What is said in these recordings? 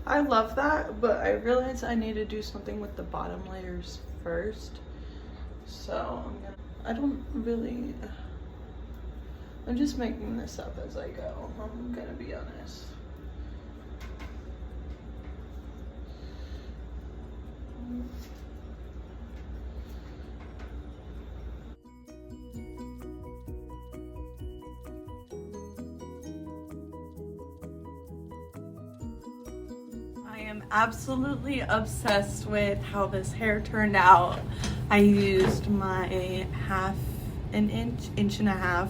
I love that, but I realize I need to do something with the bottom layers first. So I don't really, I'm just making this up as I go. I'm gonna be honest. I am absolutely obsessed with how this hair turned out. I used my inch and a half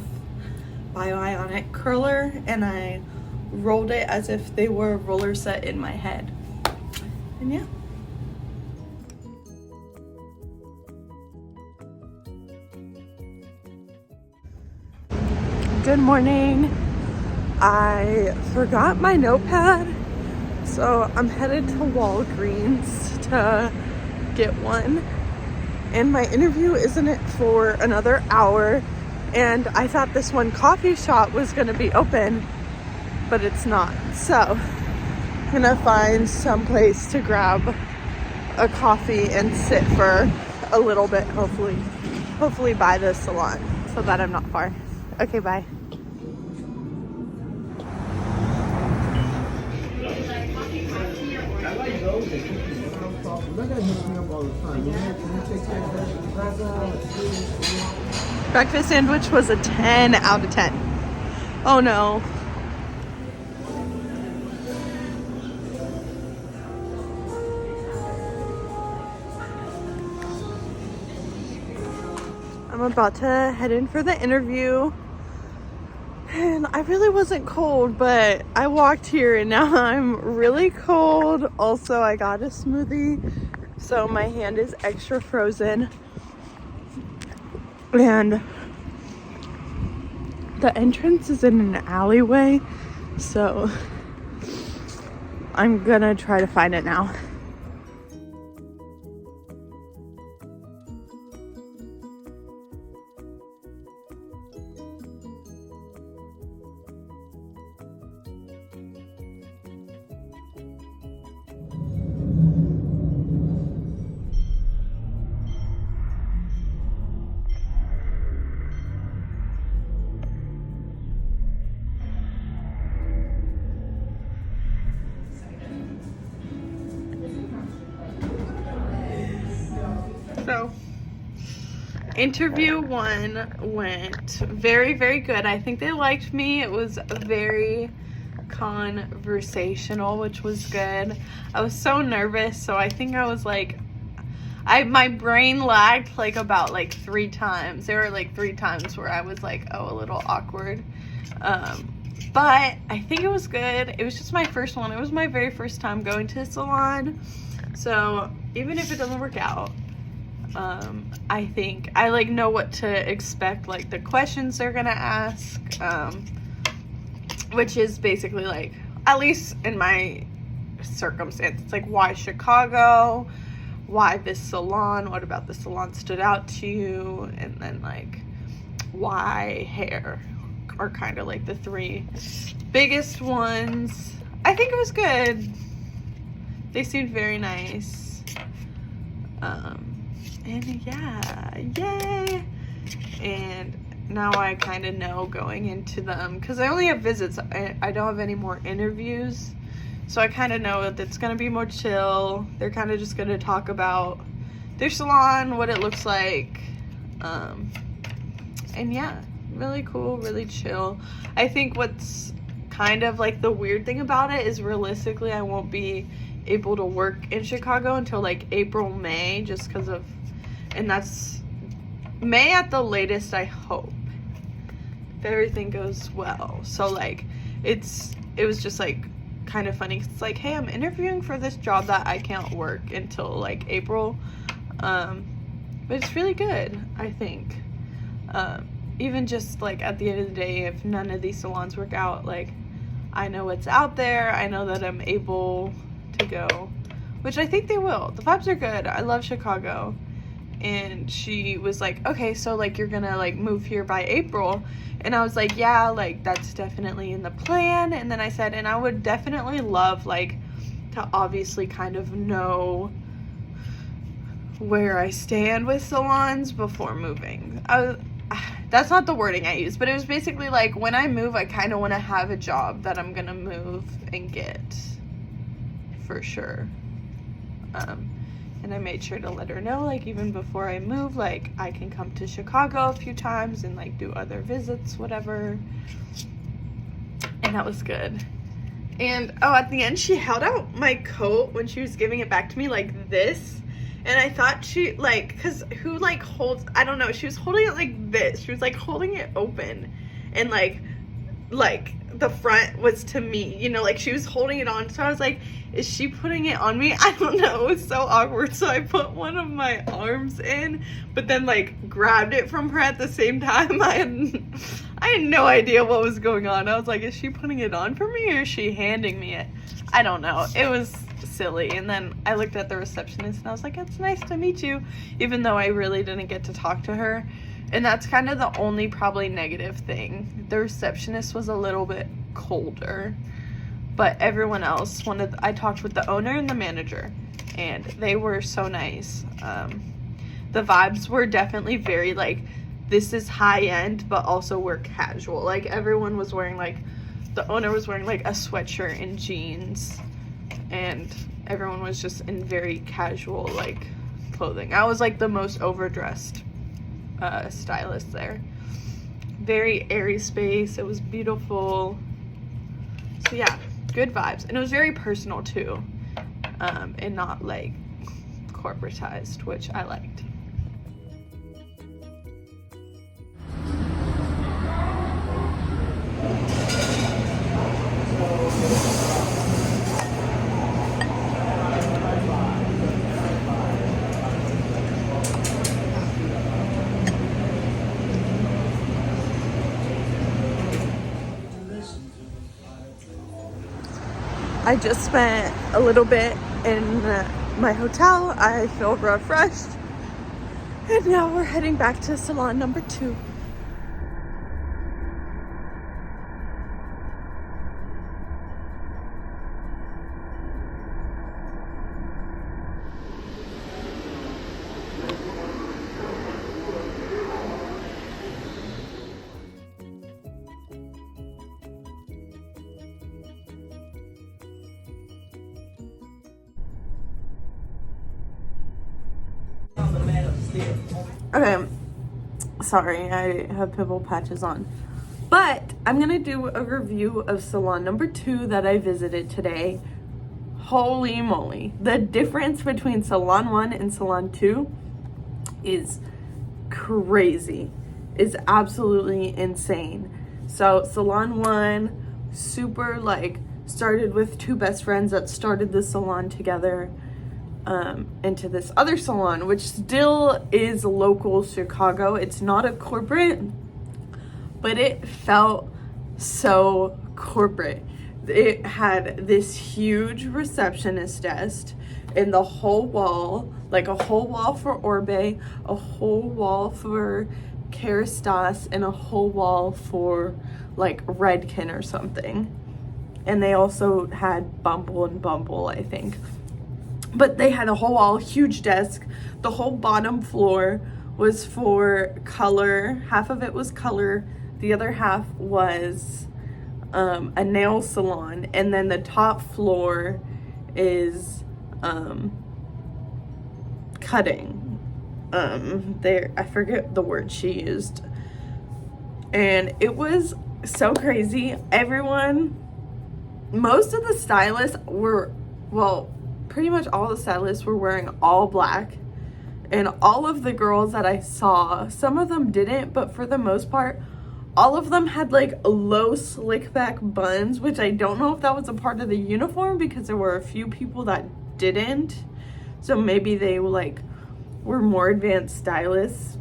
Bio-Ionic curler, and I rolled it as if they were a roller set in my head. And yeah. Good morning. I forgot my notepad, so I'm headed to Walgreens to get one. And my interview isn't it for another hour, and I thought this one coffee shop was gonna be open, but it's not. So I'm gonna find some place to grab a coffee and sit for a little bit, hopefully by the salon, so that I'm not far. Okay, bye. Breakfast sandwich was a 10 out of 10. Oh no. I'm about to head in for the interview. And I really wasn't cold, but I walked here and now I'm really cold. Also, I got a smoothie, so my hand is extra frozen. And the entrance is in an alleyway, so I'm gonna try to find it now. So, interview one went very, very good. I think they liked me. It was very conversational, which was good. I was so nervous, so I think I was like, my brain lagged like about like 3 times. There were like 3 times where I was like, oh, a little awkward. But I think it was good. It was just my first one. It was my very first time going to a salon. So even if it doesn't work out, I think I like know what to expect, like the questions they're gonna ask, which is basically like, at least in my circumstance, it's like, why Chicago, why this salon, what about the salon stood out to you, and then like why hair are kind of like the 3 biggest ones. I think it was good. They seemed very nice. And yeah, yay! And now I kind of know going into them, because I only have visits, I don't have any more interviews, so I kind of know that it's going to be more chill. They're kind of just going to talk about their salon, what it looks like, and yeah, really cool, really chill. I think what's kind of like the weird thing about it is realistically I won't be able to work in Chicago until like April, May, just because of, and that's May at the latest, I hope, if everything goes well. So like it was just like kind of funny, 'cause it's like, hey, I'm interviewing for this job that I can't work until like April, but it's really good, I think. Even just like at the end of the day, if none of these salons work out, like I know what's out there, I know that I'm able to go, which I think they will. The vibes are good. I love Chicago. And she was like, okay, so like you're gonna like move here by April, and I was like, yeah, like that's definitely in the plan. And then I said, and I would definitely love like to obviously kind of know where I stand with salons before moving. That's not the wording I use, but it was basically like, when I move, I kind of want to have a job that I'm gonna move and get for sure. And I made sure to let her know, like, even before I move, like, I can come to Chicago a few times and like do other visits, whatever. And that was good. And oh, at the end, she held out my coat when she was giving it back to me like this. And I thought she, like, because who, like, holds, I don't know, she was holding it like this. She was, like, holding it open. And, like, the front was to me, you know, like, she was holding it on. So I was like, is she putting it on me? I don't know. It was so awkward. So I put one of my arms in, but then, like, grabbed it from her at the same time. I had no idea what was going on. I was like, is she putting it on for me or is she handing me it? I don't know. It was silly. And then I looked at the receptionist and I was like, it's nice to meet you, even though I really didn't get to talk to her. And that's kind of the only probably negative thing. The receptionist was a little bit colder, but everyone else I talked with the owner and the manager, and they were so nice. The vibes were definitely very like, this is high end, but also we're casual. Like, everyone was wearing, like, the owner was wearing like a sweatshirt and jeans, and everyone was just in very casual like clothing. I was like the most overdressed stylist there. Very airy space. It was beautiful. So yeah, good vibes. And it was very personal too, and not like corporatized, which I liked. I just spent a little bit in my hotel. I feel refreshed. And now we're heading back to salon number 2. Okay, sorry, I have pimple patches on. But I'm gonna do a review of salon number 2 that I visited today. Holy moly. The difference between salon 1 and salon 2 is crazy. Is absolutely insane. So salon 1, super like, started with 2 best friends that started the salon together. Into this other salon, which still is local Chicago. It's not a corporate, but it felt so corporate. It had this huge receptionist desk in the whole wall, like a whole wall for Orbe, a whole wall for Kerastase, and a whole wall for like Redken or something. And they also had Bumble and Bumble, I think. But they had a whole wall, huge desk. The whole bottom floor was for color. Half of it was color. The other half was a nail salon. And then the top floor is cutting. I forget the word she used. And it was so crazy. Most of the stylists were, well, pretty much all the stylists were wearing all black, and all of the girls that I saw, some of them didn't, but for the most part, all of them had like low slick back buns, which I don't know if that was a part of the uniform, because there were a few people that didn't, so maybe they like were more advanced stylists.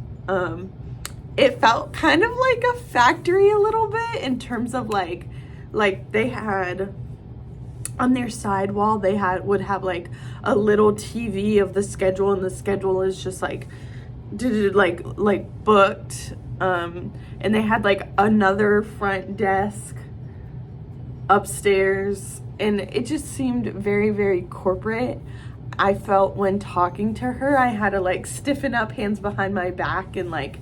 It felt kind of like a factory a little bit, in terms of like they had on their side wall, would have like a little TV of the schedule, and the schedule is just like booked. And they had like another front desk upstairs and it just seemed very, very corporate. I felt when talking to her, I had to like stiffen up, hands behind my back, and like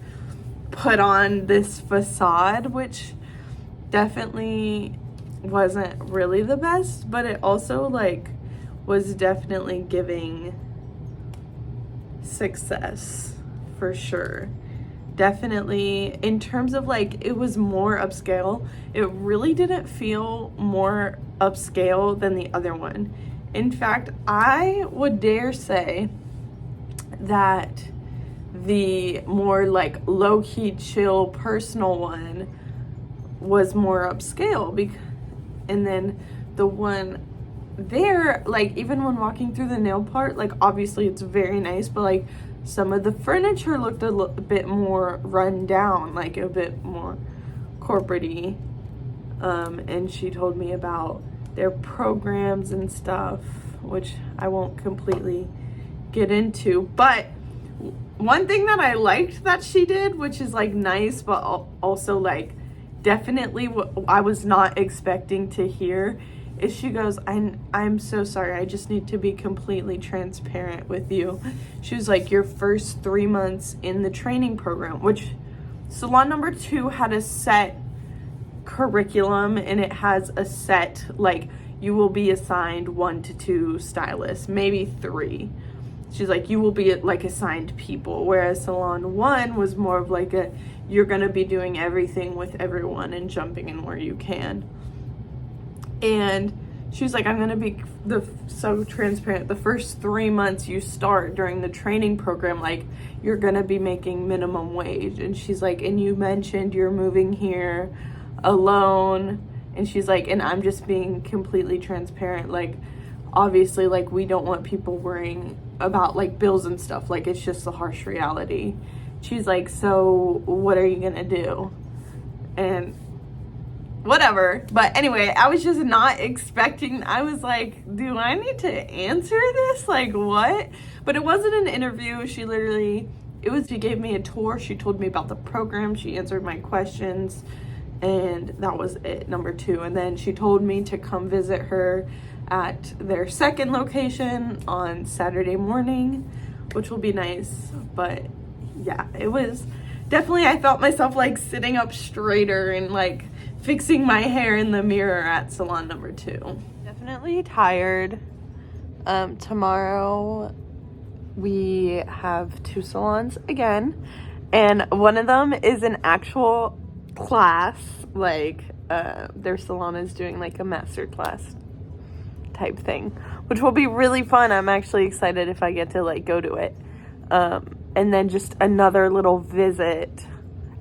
put on this facade, which definitely wasn't really the best, but it also like was definitely giving success for sure. Definitely in terms of like, it was more upscale. It really didn't feel more upscale than the other one. In fact, I would dare say that the more like low-key, chill, personal one was more upscale. And then the one there, like even when walking through the nail part, like obviously it's very nice, but like some of the furniture looked a bit more run down, like a bit more corporate-y. And she told me about their programs and stuff, which I won't completely get into. But one thing that I liked that she did, which is like nice, but also like definitely what I was not expecting to hear, is she goes, I'm so sorry, I just need to be completely transparent with you. She was like, your first 3 months in the training program, which salon number 2 had a set curriculum, and it has a set, like, you will be assigned 1 to 2 stylists, maybe 3. She's like, you will be like assigned people, whereas salon 1 was more of like a, you're gonna be doing everything with everyone and jumping in where you can. And she was like, I'm gonna be so transparent. The first 3 months you start during the training program, like you're gonna be making minimum wage. And she's like, and you mentioned you're moving here alone. And she's like, and I'm just being completely transparent. Like, obviously, like we don't want people worrying about like bills and stuff. Like it's just the harsh reality. She's like, so what are you gonna do? And whatever. But anyway, I was just not expecting. I was like, do I need to answer this? Like what? But it wasn't an interview. She gave me a tour. She told me about the program. She answered my questions, and that was it, number 2. And then she told me to come visit her at their second location on Saturday morning, which will be nice. But yeah, it was definitely, I felt myself like sitting up straighter and like fixing my hair in the mirror at salon number 2. Definitely tired. Tomorrow we have 2 salons again, and one of them is an actual class, like their salon is doing like a master class type thing, which will be really fun. I'm actually excited if I get to like go to it. And then just another little visit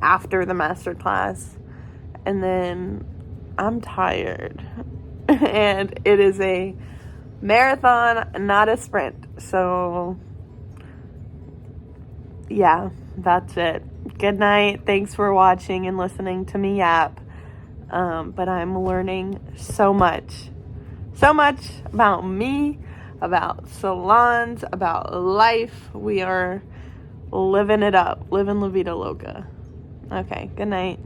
after the master class. And then I'm tired. And it is a marathon, not a sprint. So yeah, that's it. Good night. Thanks for watching and listening to me yap. But I'm learning so much about me, about salons, about life. We are living it up, living La Vida Loca. Okay, good night.